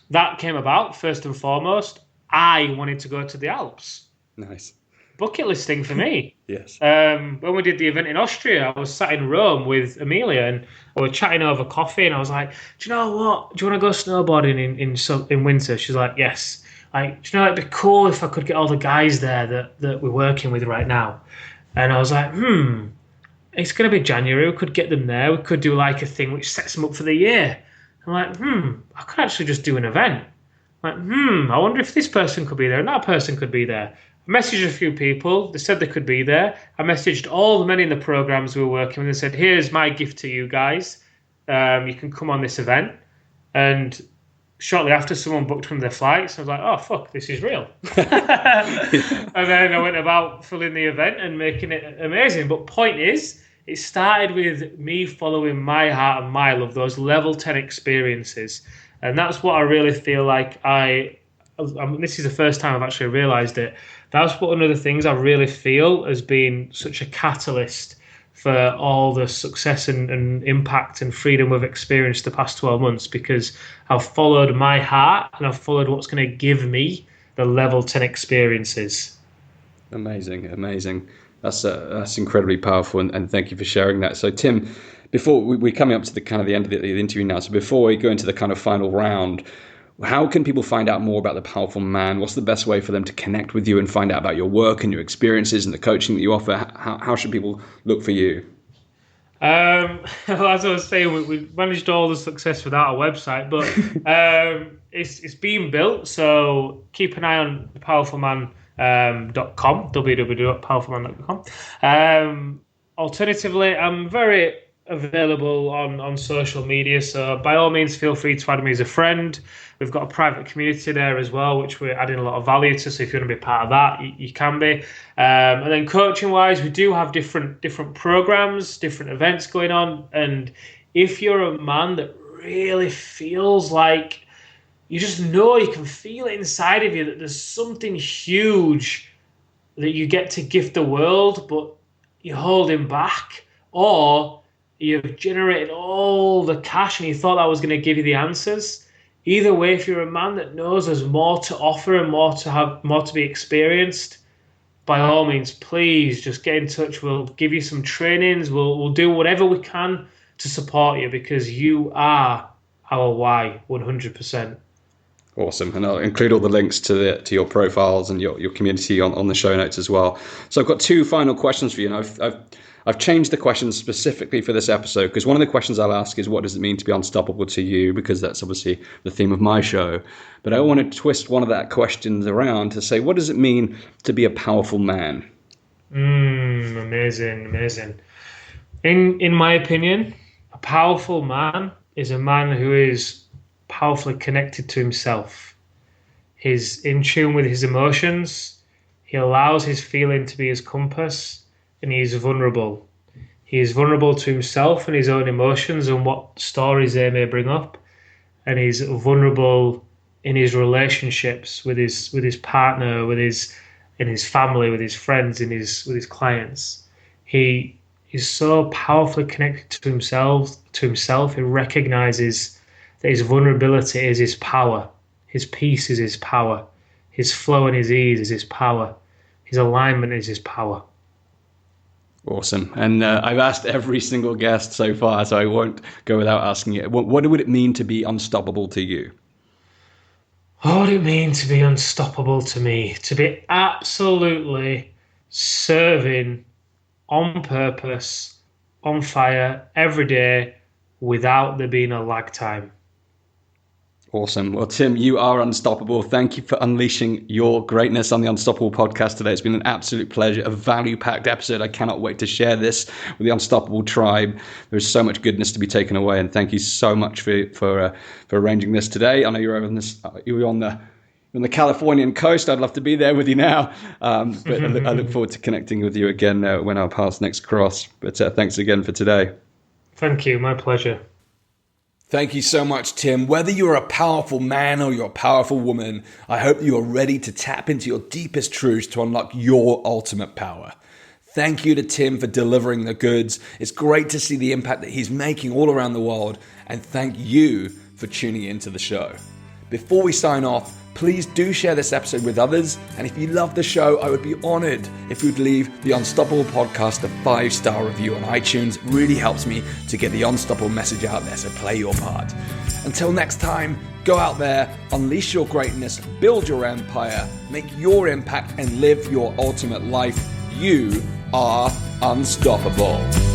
that came about, first and foremost. I wanted to go to the Alps. Nice. Bucket list thing for me. Yes. When we did the event in Austria, I was sat in Rome with Amelia and we were chatting over coffee, and I was like, do you know what? Do you want to go snowboarding in winter? She's like, yes. Like, do you know, it'd be cool if I could get all the guys there that we're working with right now. And I was like, it's going to be January. We could get them there. We could do like a thing which sets them up for the year. I'm like, I could actually just do an event. I'm like, I wonder if this person could be there and that person could be there. I messaged a few people. They said they could be there. I messaged all the men in the programs we were working with and said, here's my gift to you guys. You can come on this event. And shortly after, someone booked from their flights. I was like, oh, fuck, this is real. And then I went about filling the event and making it amazing. But point is, it started with me following my heart and my love, those level 10 experiences. And that's what I really feel like this is the first time I've actually realised it. That's one of the things I really feel has been such a catalyst for all the success and impact and freedom we've experienced the past 12 months, because I've followed my heart and I've followed what's going to give me the level 10 experiences. Amazing. That's incredibly powerful, and thank you for sharing that. So, Tim, before we're coming up to the end of the interview now, so before we go into the kind of final round, how can people find out more about the Powerful Man? What's the best way for them to connect with you and find out about your work and your experiences and the coaching that you offer? How should people look for you? Well, as I was saying, we managed all the success without a website, but it's being built. So keep an eye on powerfulman.com, www.powerfulman.com. Alternatively, I'm very available on social media, so by all means feel free to add me as a friend. We've got a private community there as well, which we're adding a lot of value to, so if you want to be part of that, you can be. And then coaching wise, we do have different programs, different events going on, and if you're a man that really feels like you just know, you can feel it inside of you that there's something huge that you get to gift the world, but you're holding back, or you've generated all the cash and you thought that was going to give you the answers. Either way, if you're a man that knows there's more to offer and more to be experienced, by all means, please just get in touch. We'll give you some trainings. We'll do whatever we can to support you, because you are our why, 100%. Awesome, and I'll include all the links to your profiles and your community on the show notes as well. So I've got two final questions for you, and I've changed the questions specifically for this episode, because one of the questions I'll ask is, what does it mean to be unstoppable to you? Because that's obviously the theme of my show. But I want to twist one of that questions around to say, what does it mean to be a powerful man? Amazing. In my opinion, a powerful man is a man who is powerfully connected to himself. He's in tune with his emotions. He allows his feeling to be his compass. And he's vulnerable. He is vulnerable to himself and his own emotions and what stories they may bring up. And he's vulnerable in his relationships with his partner, in his family, with his friends, with his clients. He is so powerfully connected to himself. He recognizes that his vulnerability is his power. His peace is his power. His flow and his ease is his power. His alignment is his power. Awesome. And I've asked every single guest so far, so I won't go without asking it. What would it mean to be unstoppable to you? What would it mean to be unstoppable to me? To be absolutely serving on purpose, on fire, every day, without there being a lag time. Awesome. Well, Tim, you are unstoppable. Thank you for unleashing your greatness on the Unstoppable podcast today. It's been an absolute pleasure, a value-packed episode. I cannot wait to share this with the Unstoppable tribe. There's so much goodness to be taken away, and thank you so much for arranging this today. I know you're on on the Californian coast. I'd love to be there with you now. But I look forward to connecting with you again when our paths next cross. But thanks again for today. Thank you. My pleasure. Thank you so much, Tim. Whether you're a powerful man or you're a powerful woman, I hope you are ready to tap into your deepest truths to unlock your ultimate power. Thank you to Tim for delivering the goods. It's great to see the impact that he's making all around the world. And thank you for tuning into the show. Before we sign off, please do share this episode with others. And if you love the show, I would be honored if you'd leave the Unstoppable Podcast a 5-star review on iTunes. It really helps me to get the Unstoppable message out there, so play your part. Until next time, go out there, unleash your greatness, build your empire, make your impact, and live your ultimate life. You are unstoppable.